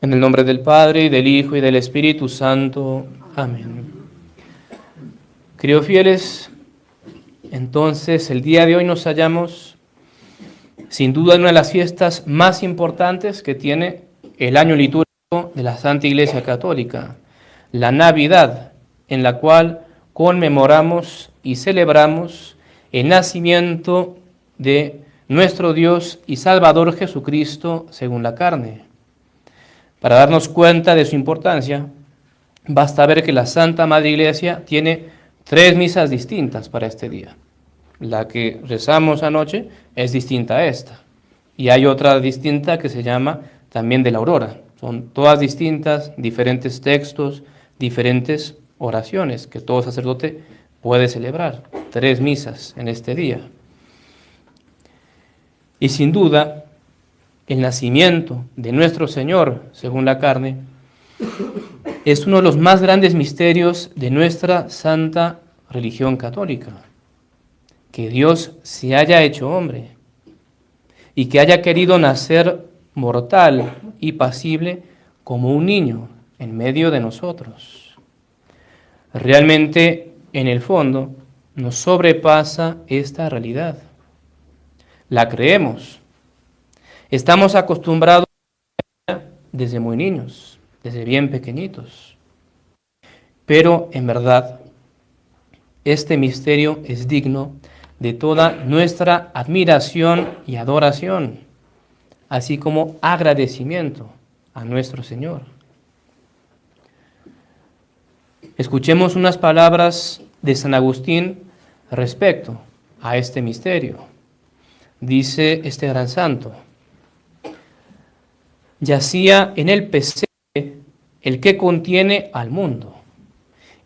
En el nombre del Padre, y del Hijo, y del Espíritu Santo. Amén. Queridos fieles, entonces el día de hoy nos hallamos sin duda en una de las fiestas más importantes que tiene el año litúrgico de la Santa Iglesia Católica, la Navidad, en la cual conmemoramos y celebramos el nacimiento de nuestro Dios y Salvador Jesucristo según la carne. Para darnos cuenta de su importancia, basta ver que la Santa Madre Iglesia tiene 3 misas distintas para este día. La que rezamos anoche es distinta a esta. Y hay otra distinta que se llama también de la aurora. Son todas distintas, diferentes textos, diferentes oraciones que todo sacerdote puede celebrar. 3 misas en este día. Y sin duda, el nacimiento de nuestro Señor, según la carne, es uno de los más grandes misterios de nuestra santa religión católica. Que Dios se haya hecho hombre y que haya querido nacer mortal y pasible como un niño en medio de nosotros. Realmente, en el fondo, nos sobrepasa esta realidad. La creemos. Estamos acostumbrados desde muy niños, desde bien pequeñitos. Pero en verdad, este misterio es digno de toda nuestra admiración y adoración, así como agradecimiento a nuestro Señor. Escuchemos unas palabras de San Agustín respecto a este misterio. Dice este gran santo: yacía en el pesebre el que contiene al mundo,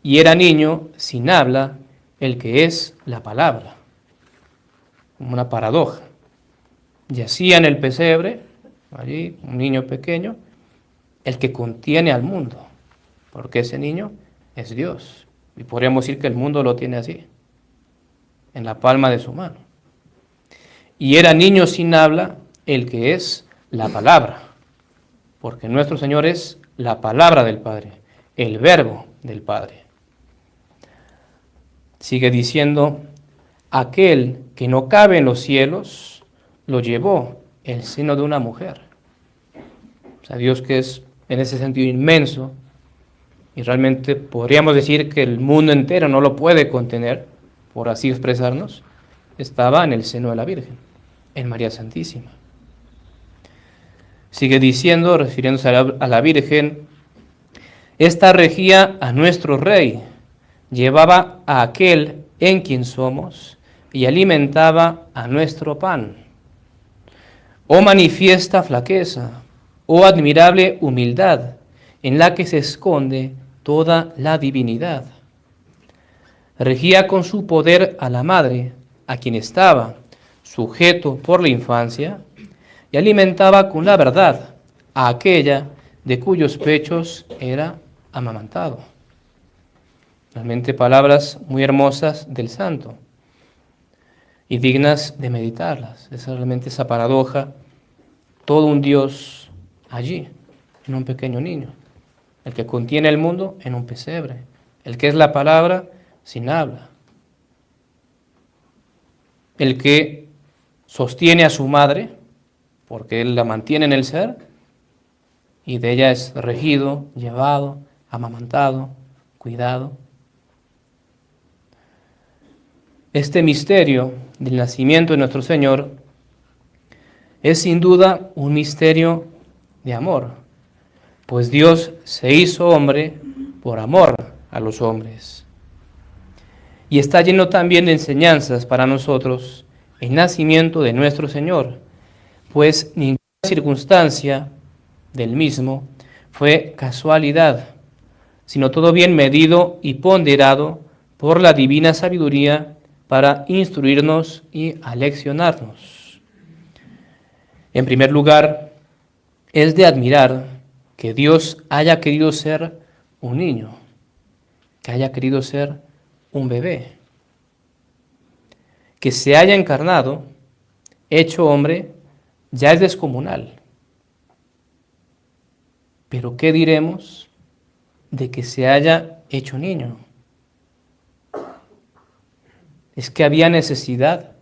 y era niño sin habla el que es la palabra. Una paradoja. Yacía en el pesebre, allí un niño pequeño, el que contiene al mundo, porque ese niño es Dios. Y podríamos decir que el mundo lo tiene así, en la palma de su mano. Y era niño sin habla el que es la palabra, porque nuestro Señor es la palabra del Padre, el verbo del Padre. Sigue diciendo: aquel que no cabe en los cielos lo llevó el seno de una mujer. O sea, Dios, que es en ese sentido inmenso, y realmente podríamos decir que el mundo entero no lo puede contener, por así expresarnos, estaba en el seno de la Virgen, en María Santísima. Sigue diciendo, refiriéndose a la Virgen: esta regía a nuestro Rey, llevaba a aquel en quien somos y alimentaba a nuestro pan. Oh manifiesta flaqueza, oh admirable humildad, en la que se esconde toda la divinidad. Regía con su poder a la madre, a quien estaba sujeto por la infancia, y alimentaba con la verdad a aquella de cuyos pechos era amamantado. Realmente palabras muy hermosas del santo y dignas de meditarlas. Es realmente esa paradoja, todo un Dios allí, en un pequeño niño, el que contiene el mundo en un pesebre, el que es la palabra sin habla, el que sostiene a su madre, porque él la mantiene en el ser, y de ella es regido, llevado, amamantado, cuidado. Este misterio del nacimiento de nuestro Señor es sin duda un misterio de amor, pues Dios se hizo hombre por amor a los hombres. Y está lleno también de enseñanzas para nosotros el nacimiento de nuestro Señor, pues ninguna circunstancia del mismo fue casualidad, sino todo bien medido y ponderado por la divina sabiduría para instruirnos y aleccionarnos. En primer lugar, es de admirar que Dios haya querido ser un niño, que haya querido ser un bebé, que se haya encarnado, hecho hombre, ya es descomunal. Pero ¿qué diremos de que se haya hecho niño? Es que había necesidad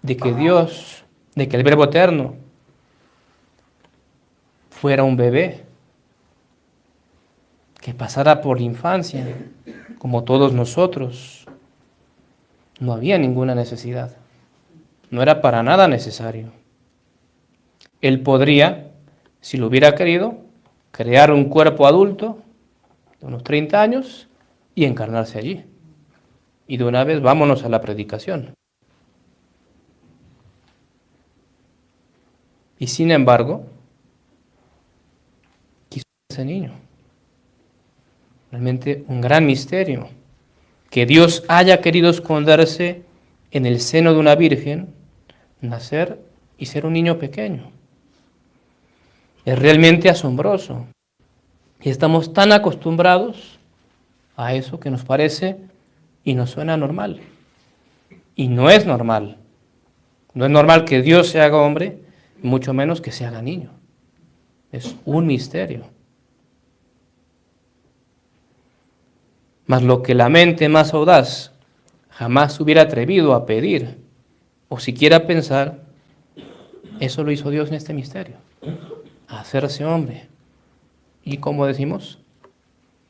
de que Dios, de que el Verbo Eterno fuera un bebé, que pasara por la infancia, como todos nosotros. No había ninguna necesidad. No era para nada necesario. Él podría, si lo hubiera querido, crear un cuerpo adulto de unos 30 años y encarnarse allí. Y de una vez vámonos a la predicación. Y sin embargo, quiso ese niño. Realmente un gran misterio. Que Dios haya querido esconderse en el seno de una virgen, nacer y ser un niño pequeño. Es realmente asombroso. Y estamos tan acostumbrados a eso que nos parece y nos suena normal. Y no es normal. No es normal que Dios se haga hombre, y mucho menos que se haga niño. Es un misterio. Mas lo que la mente más audaz jamás hubiera atrevido a pedir o siquiera pensar, eso lo hizo Dios en este misterio. Hacerse hombre. Y como decimos,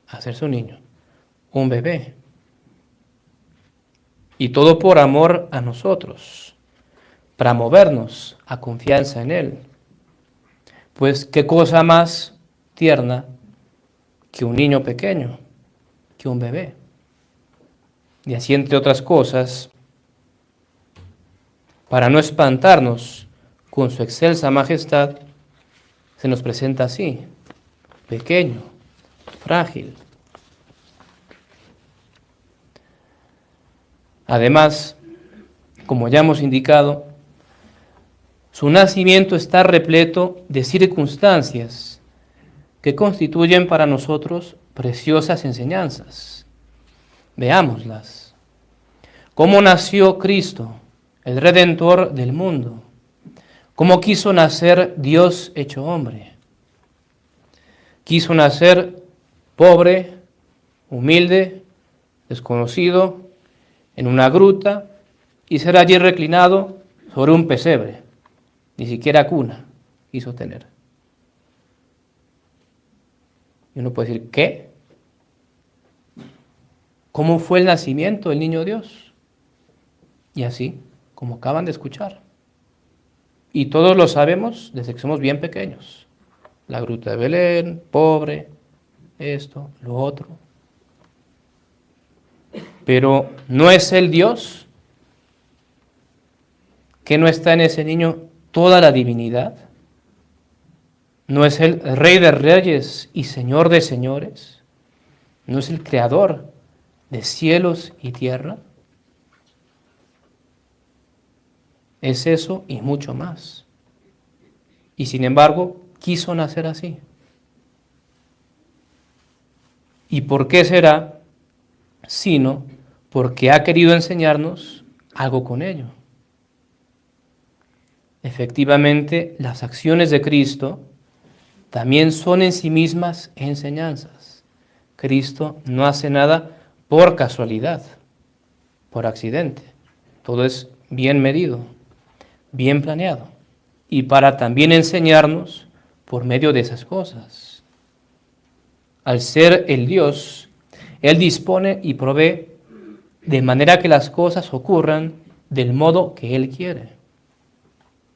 hacerse un niño, un bebé. Y todo por amor a nosotros, para movernos a confianza en Él. Pues qué cosa más tierna que un niño pequeño, que un bebé. Y así, entre otras cosas, para no espantarnos con su excelsa majestad, se nos presenta así, pequeño, frágil. Además, como ya hemos indicado, su nacimiento está repleto de circunstancias que constituyen para nosotros preciosas enseñanzas. Veámoslas. ¿Cómo nació Cristo, el Redentor del mundo? ¿Cómo quiso nacer Dios hecho hombre? Quiso nacer pobre, humilde, desconocido, en una gruta y ser allí reclinado sobre un pesebre. Ni siquiera cuna quiso tener. Y uno puede decir, ¿qué? ¿Cómo fue el nacimiento del niño Dios? Y así, como acaban de escuchar. Y todos lo sabemos desde que somos bien pequeños. La gruta de Belén, pobre, esto, lo otro. Pero ¿no es Él Dios? ¿Que no está en ese niño toda la divinidad? ¿No es Él Rey de Reyes y Señor de Señores? ¿No es el Creador de cielos y tierra? Es eso y mucho más. Y sin embargo, quiso nacer así. ¿Y por qué será? Sino porque ha querido enseñarnos algo con ello. Efectivamente, las acciones de Cristo también son en sí mismas enseñanzas. Cristo no hace nada por casualidad, por accidente. Todo es bien medido, bien planeado. Y para también enseñarnos por medio de esas cosas. Al ser el Dios, Él dispone y provee de manera que las cosas ocurran del modo que Él quiere.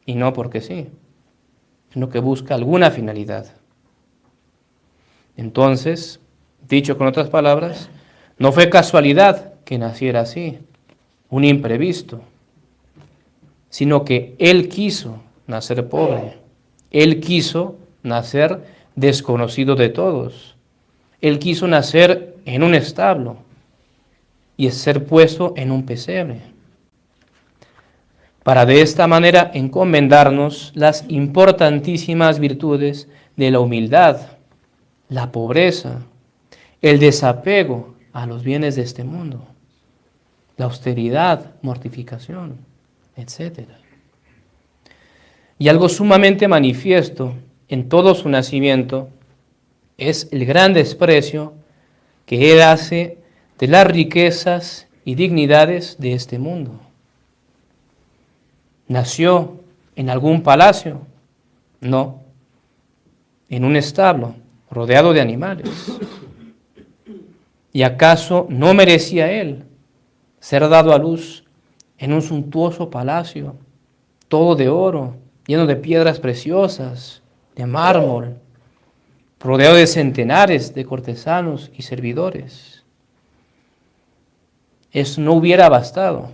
Y no porque sí, sino que busca alguna finalidad. Entonces, dicho con otras palabras, no fue casualidad que naciera así, un imprevisto, sino que Él quiso nacer pobre. Él quiso nacer desconocido de todos. Él quiso nacer en un establo y ser puesto en un pesebre, para de esta manera encomendarnos las importantísimas virtudes de la humildad, la pobreza, el desapego a los bienes de este mundo, la austeridad, mortificación, etc. Y algo sumamente manifiesto en todo su nacimiento es el gran desprecio que Él hace de las riquezas y dignidades de este mundo. ¿Nació en algún palacio? No. En un establo, rodeado de animales. ¿Y acaso no merecía Él ser dado a luz en un suntuoso palacio, todo de oro, lleno de piedras preciosas, de mármol, rodeado de centenares de cortesanos y servidores? Eso no hubiera bastado,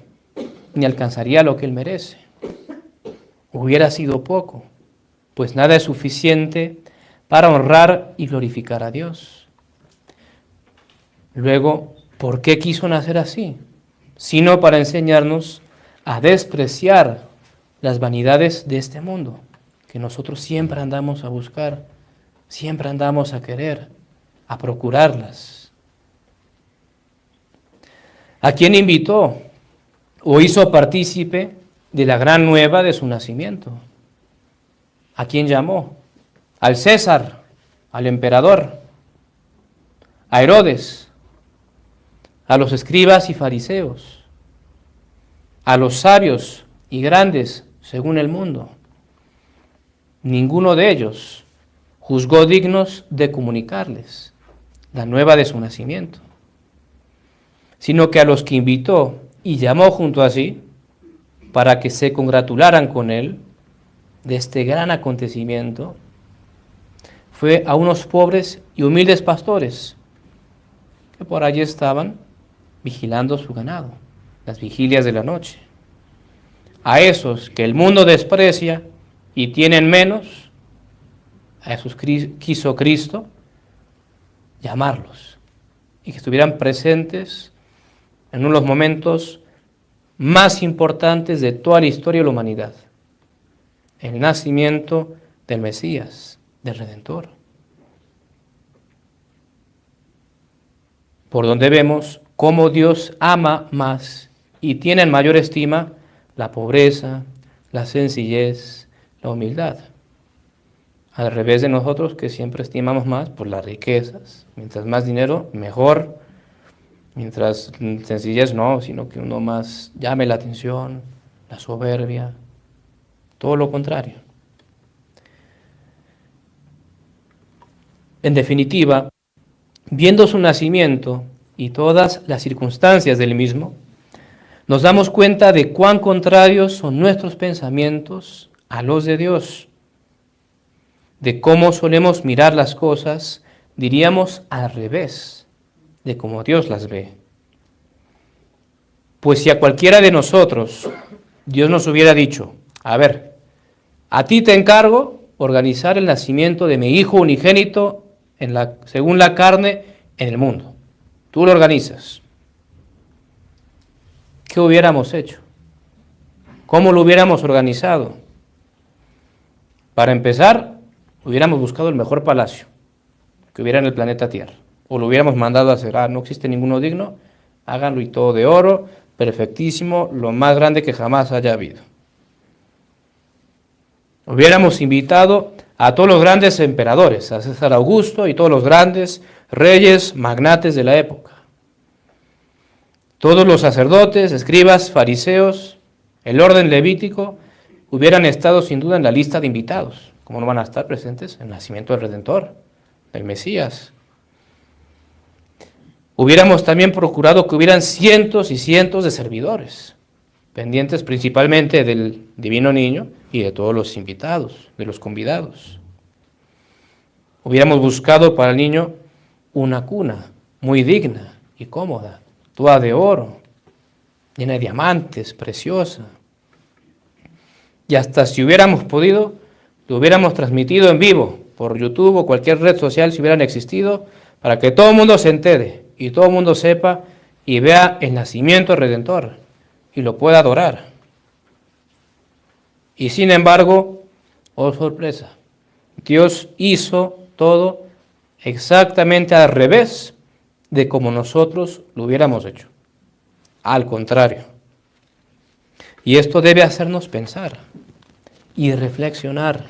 ni alcanzaría lo que Él merece. Hubiera sido poco, pues nada es suficiente para honrar y glorificar a Dios. Luego, ¿por qué quiso nacer así? Sino para enseñarnos a despreciar las vanidades de este mundo, que nosotros siempre andamos a buscar, siempre andamos a querer, a procurarlas. ¿A quién invitó o hizo partícipe de la gran nueva de su nacimiento? ¿A quién llamó? Al César, al emperador, a Herodes, a los escribas y fariseos, a los sabios y grandes según el mundo. Ninguno de ellos juzgó dignos de comunicarles la nueva de su nacimiento, sino que a los que invitó y llamó junto a sí, para que se congratularan con él de este gran acontecimiento, fue a unos pobres y humildes pastores que por allí estaban vigilando su ganado, las vigilias de la noche. A esos que el mundo desprecia y tienen menos, a esos quiso Cristo llamarlos y que estuvieran presentes en uno de los momentos más importantes de toda la historia de la humanidad, el nacimiento del Mesías, del Redentor. Por donde vemos cómo Dios ama más y tiene en mayor estima la pobreza, la sencillez, la humildad. Al revés de nosotros, que siempre estimamos más por las riquezas. Mientras más dinero, mejor. Mientras sencillez no, sino que uno más llame la atención, la soberbia, todo lo contrario. En definitiva, viendo su nacimiento y todas las circunstancias del mismo, nos damos cuenta de cuán contrarios son nuestros pensamientos a los de Dios, de cómo solemos mirar las cosas, diríamos al revés de cómo Dios las ve. Pues si a cualquiera de nosotros Dios nos hubiera dicho, a ver, a ti te encargo organizar el nacimiento de mi hijo unigénito según la carne en el mundo, tú lo organizas, ¿qué hubiéramos hecho? ¿Cómo lo hubiéramos organizado? Para empezar, hubiéramos buscado el mejor palacio que hubiera en el planeta Tierra. O lo hubiéramos mandado a hacer, no existe ninguno digno, háganlo y todo de oro, perfectísimo, lo más grande que jamás haya habido. Hubiéramos invitado a todos los grandes emperadores, a César Augusto y todos los grandes reyes, magnates de la época. Todos los sacerdotes, escribas, fariseos, el orden levítico, hubieran estado sin duda en la lista de invitados. ¿Cómo no van a estar presentes en el nacimiento del Redentor, del Mesías? Hubiéramos también procurado que hubieran cientos y cientos de servidores, pendientes principalmente del divino niño y de todos los invitados, de los convidados. Hubiéramos buscado para el niño una cuna muy digna y cómoda, toda de oro, llena de diamantes, preciosa. Y hasta si hubiéramos podido, lo hubiéramos transmitido en vivo por YouTube o cualquier red social si hubieran existido, para que todo el mundo se entere y todo el mundo sepa y vea el nacimiento del Redentor y lo pueda adorar. Y sin embargo, oh sorpresa, Dios hizo todo exactamente al revés de como nosotros lo hubiéramos hecho. Al contrario. Y esto debe hacernos pensar y reflexionar.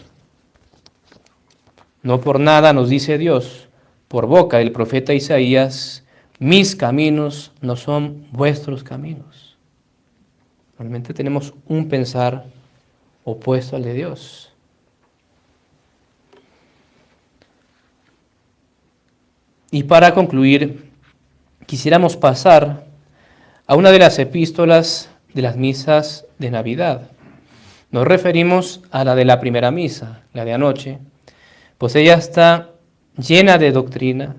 No por nada nos dice Dios, por boca del profeta Isaías: mis caminos no son vuestros caminos. Realmente tenemos un pensar opuesto al de Dios. Y para concluir, quisiéramos pasar a una de las epístolas de las misas de Navidad. Nos referimos a la de la primera misa, la de anoche, pues ella está llena de doctrina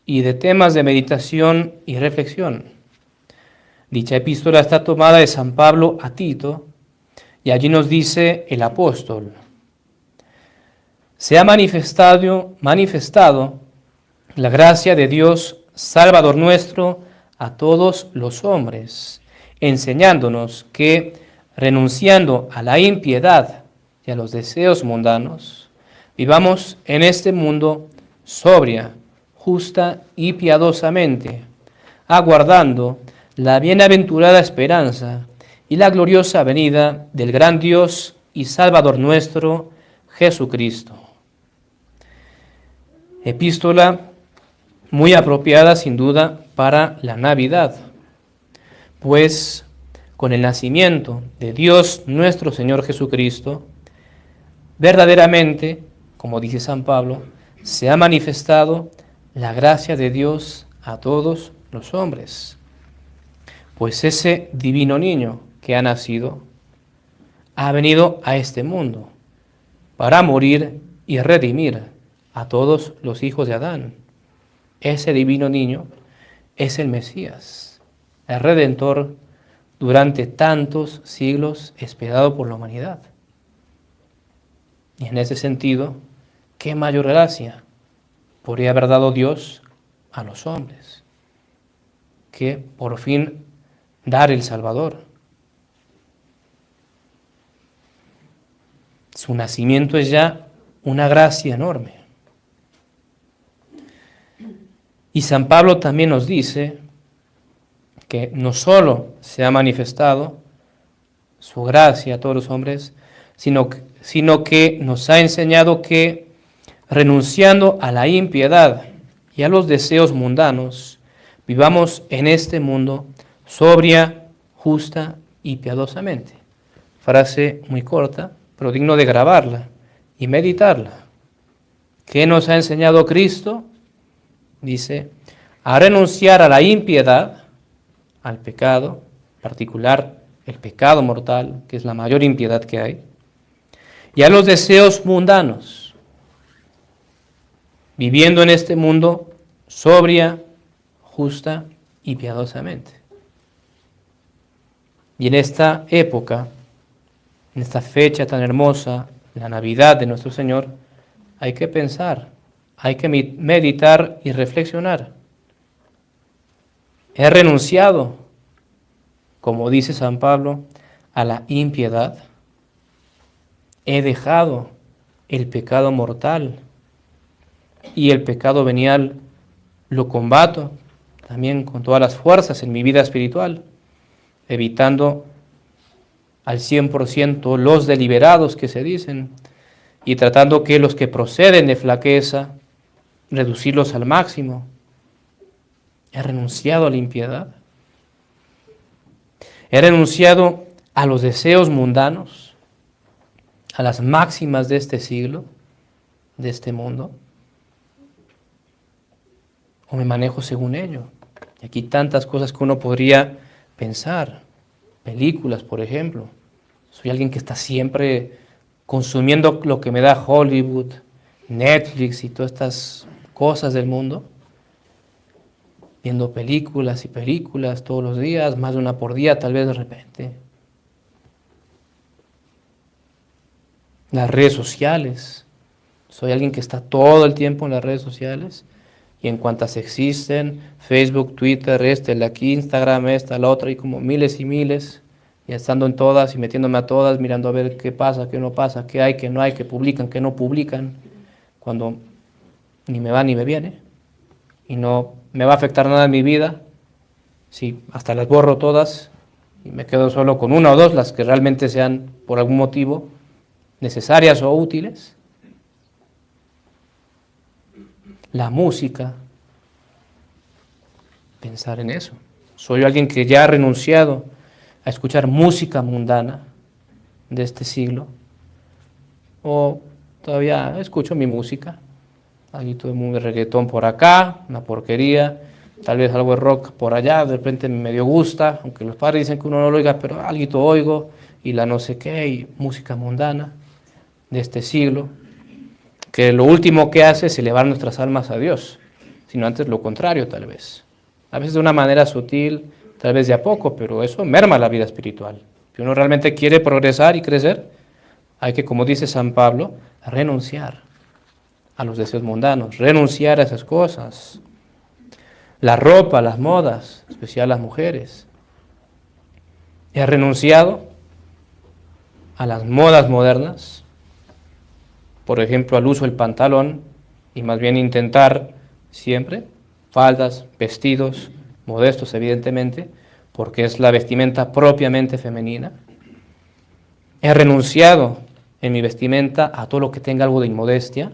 y de temas de meditación y reflexión. Dicha epístola está tomada de San Pablo a Tito, y allí nos dice el apóstol: se ha manifestado la gracia de Dios, Salvador nuestro, a todos los hombres, enseñándonos que, renunciando a la impiedad y a los deseos mundanos, vivamos en este mundo sobria, justa y piadosamente, aguardando la bienaventurada esperanza y la gloriosa venida del gran Dios y Salvador nuestro, Jesucristo. Epístola muy apropiada sin duda para la Navidad, pues con el nacimiento de Dios nuestro Señor Jesucristo, verdaderamente, como dice San Pablo, se ha manifestado la gracia de Dios a todos los hombres. Pues ese divino niño que ha nacido ha venido a este mundo para morir y redimir a todos los hijos de Adán. Ese divino niño es el Mesías, el Redentor durante tantos siglos esperado por la humanidad. Y en ese sentido, ¿qué mayor gracia podría haber dado Dios a los hombres que por fin dar el Salvador? Su nacimiento es ya una gracia enorme. Y San Pablo también nos dice que no solo se ha manifestado su gracia a todos los hombres, sino que nos ha enseñado que, renunciando a la impiedad y a los deseos mundanos, vivamos en este mundo sobria, justa y piadosamente. Frase muy corta, pero digno de grabarla y meditarla. ¿Qué nos ha enseñado Cristo? Dice: a renunciar a la impiedad, al pecado, en particular el pecado mortal, que es la mayor impiedad que hay, y a los deseos mundanos, viviendo en este mundo sobria, justa y piadosamente. Y en esta época, en esta fecha tan hermosa, la Navidad de nuestro Señor, hay que pensar, hay que meditar y reflexionar. He renunciado, como dice San Pablo, a la impiedad. He dejado el pecado mortal y el pecado venial lo combato también con todas las fuerzas en mi vida espiritual, evitando al 100% los deliberados que se dicen y tratando que los que proceden de flaqueza, reducirlos al máximo. He renunciado a la impiedad. He renunciado a los deseos mundanos, a las máximas de este siglo, de este mundo. O me manejo según ello. Y aquí tantas cosas que uno podría pensar. Películas, por ejemplo. Soy alguien que está siempre consumiendo lo que me da Hollywood, Netflix y todas estas cosas del mundo. Viendo películas y películas todos los días, más de una por día tal vez de repente. Las redes sociales. Soy alguien que está todo el tiempo en las redes sociales y en cuantas existen, Facebook, Twitter, el aquí, Instagram, la otra, y como miles y miles, y estando en todas y metiéndome a todas, mirando a ver qué pasa, qué no pasa, qué hay, qué no hay, qué publican, qué no publican, cuando ni me va ni me viene, y no me va a afectar nada en mi vida, si hasta las borro todas y me quedo solo con una o dos, las que realmente sean por algún motivo necesarias o útiles. la música. Pensar en eso. Soy alguien que ya ha renunciado a escuchar música mundana de este siglo, o todavía escucho mi música, algo de reggaetón por acá, una porquería, tal vez algo de rock por allá, de repente me medio gusta, aunque los padres dicen que uno no lo oiga, pero algo oigo, y la no sé qué, y música mundana de este siglo, que lo último que hace es elevar nuestras almas a Dios, sino antes lo contrario tal vez. A veces de una manera sutil, tal vez de a poco, pero eso merma la vida espiritual. Si uno realmente quiere progresar y crecer, hay que, como dice San Pablo, renunciar a los deseos mundanos, renunciar a esas cosas. La ropa, las modas, en especial las mujeres. He renunciado a las modas modernas, por ejemplo, al uso del pantalón, y más bien intentar siempre faldas, vestidos, modestos evidentemente, porque es la vestimenta propiamente femenina. He renunciado en mi vestimenta a todo lo que tenga algo de inmodestia,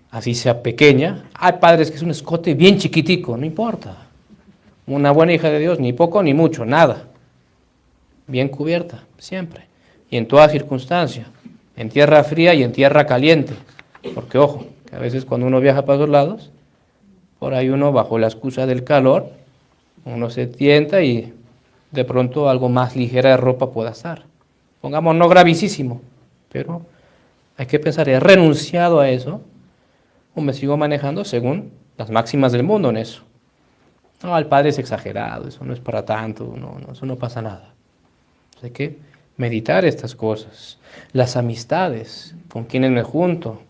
así sea pequeña. Hay padres que es un escote bien chiquitico, no importa. Una buena hija de Dios, ni poco ni mucho, nada. Bien cubierta, siempre. Y en toda circunstancia, en tierra fría y en tierra caliente. Porque ojo, que a veces cuando uno viaja para esos lados, por ahí uno bajo la excusa del calor, uno se tienta y de pronto algo más ligera de ropa pueda estar. Pongamos no gravísimo, pero hay que pensar, he renunciado a eso o me sigo manejando según las máximas del mundo en eso. No, el padre es exagerado, eso no es para tanto, no, eso no pasa nada. Hay que meditar estas cosas. Las amistades, con quienes me junto,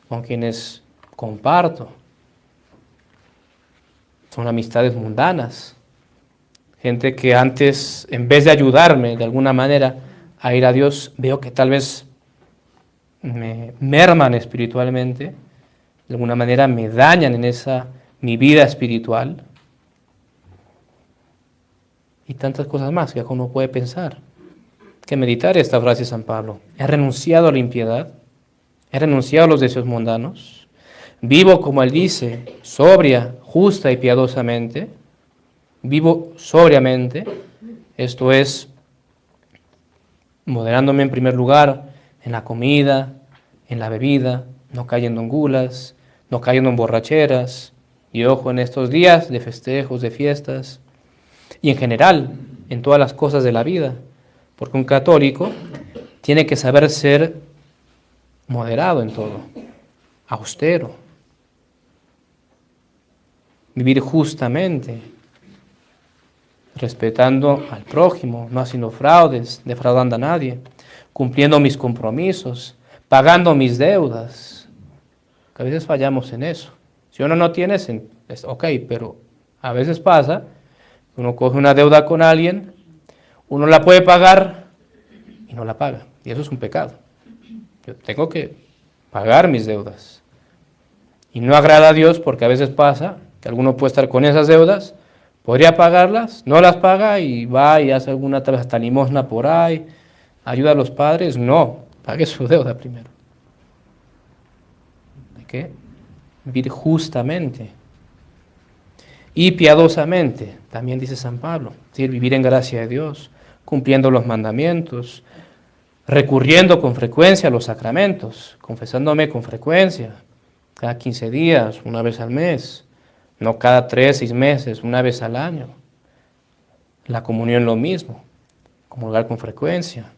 con quienes comparto, son amistades mundanas. Gente que antes, en vez de ayudarme de alguna manera a ir a Dios, veo que tal vez me merman espiritualmente, de alguna manera me dañan en mi vida espiritual. Y tantas cosas más que uno puede pensar. Hay que meditar esta frase de San Pablo. He renunciado a la impiedad, he renunciado a los deseos mundanos, vivo como él dice, sobria, justa y piadosamente, vivo sobriamente, esto es, moderándome en primer lugar en la comida, en la bebida, no cayendo en gulas, no cayendo en borracheras, y ojo en estos días de festejos, de fiestas, y en general en todas las cosas de la vida, porque un católico tiene que saber ser moderado en todo, austero, vivir justamente, respetando al prójimo, no haciendo fraudes, defraudando a nadie, cumpliendo mis compromisos, pagando mis deudas. Que a veces fallamos en eso. Si uno no tiene, es ok, pero a veces pasa, uno coge una deuda con alguien, uno la puede pagar y no la paga. Y eso es un pecado. Yo tengo que pagar mis deudas. Y no agrada a Dios porque a veces pasa que alguno puede estar con esas deudas, podría pagarlas, no las paga y va y hace alguna tal vez hasta limosna por ahí, ayuda a los padres. No, pague su deuda primero. Hay que vivir justamente y piadosamente, también dice San Pablo, ¿sí? Vivir en gracia de Dios, cumpliendo los mandamientos, recurriendo con frecuencia a los sacramentos, confesándome con frecuencia, cada 15 días, una vez al mes, no cada 3, 6 meses, una vez al año. La comunión lo mismo, comulgar con frecuencia,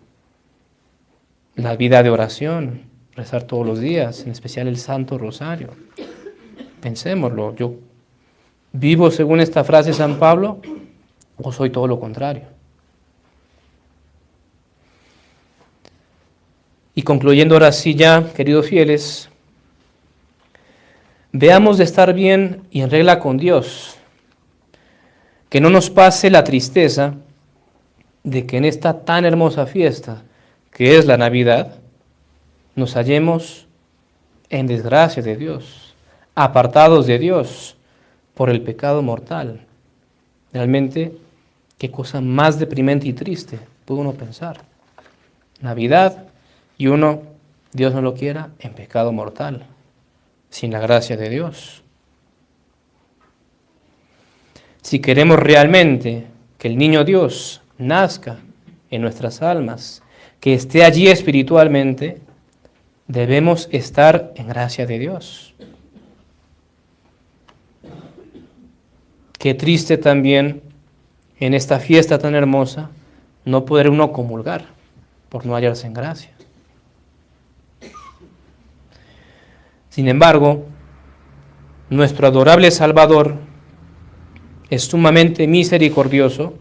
la vida de oración, rezar todos los días, en especial el Santo Rosario. Pensémoslo, yo ¿vivo según esta frase de San Pablo o soy todo lo contrario? Y concluyendo ahora sí ya, queridos fieles, veamos de estar bien y en regla con Dios, que no nos pase la tristeza de que en esta tan hermosa fiesta que es la Navidad, nos hallemos en desgracia de Dios, apartados de Dios, por el pecado mortal. Realmente, qué cosa más deprimente y triste puede uno pensar. Navidad y uno, Dios no lo quiera, en pecado mortal. sin la gracia de Dios. Si queremos realmente que el niño Dios nazca en nuestras almas, que esté allí espiritualmente, debemos estar en gracia de Dios. Qué triste también en esta fiesta tan hermosa no poder uno comulgar por no hallarse en gracia. Sin embargo, nuestro adorable Salvador es sumamente misericordioso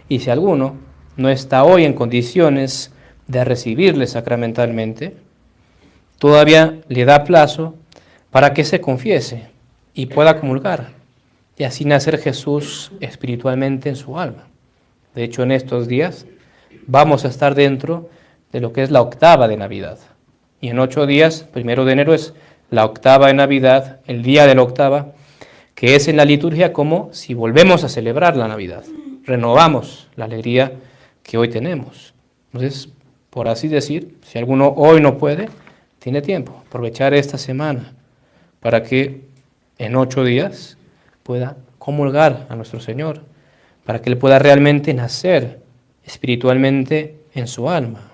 y si alguno no está hoy en condiciones de recibirle sacramentalmente, todavía le da plazo para que se confiese y pueda comulgar y así nacer Jesús espiritualmente en su alma. De hecho, en estos días vamos a estar dentro de lo que es la octava de Navidad. Y en 8 días, 1 de enero es la octava de Navidad, el día de la octava, que es en la liturgia como si volvemos a celebrar la Navidad. Renovamos la alegría que hoy tenemos. Entonces, por así decir, si alguno hoy no puede, tiene tiempo, aprovechar esta semana para que en 8 días pueda comulgar a nuestro Señor, para que Él pueda realmente nacer espiritualmente en su alma.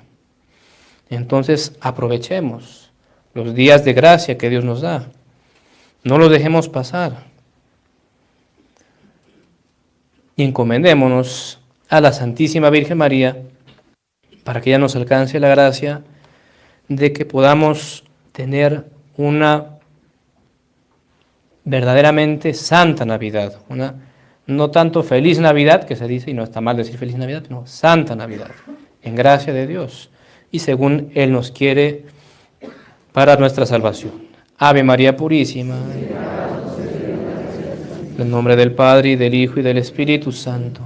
Entonces aprovechemos los días de gracia que Dios nos da. No los dejemos pasar. Y encomendémonos a la Santísima Virgen María para que ella nos alcance la gracia de que podamos tener una verdaderamente santa Navidad, una no tanto feliz Navidad, que se dice, y no está mal decir feliz Navidad, no, santa Navidad, en gracia de Dios, y según Él nos quiere para nuestra salvación. Ave María Purísima, en el nombre del Padre, y del Hijo, y del Espíritu Santo.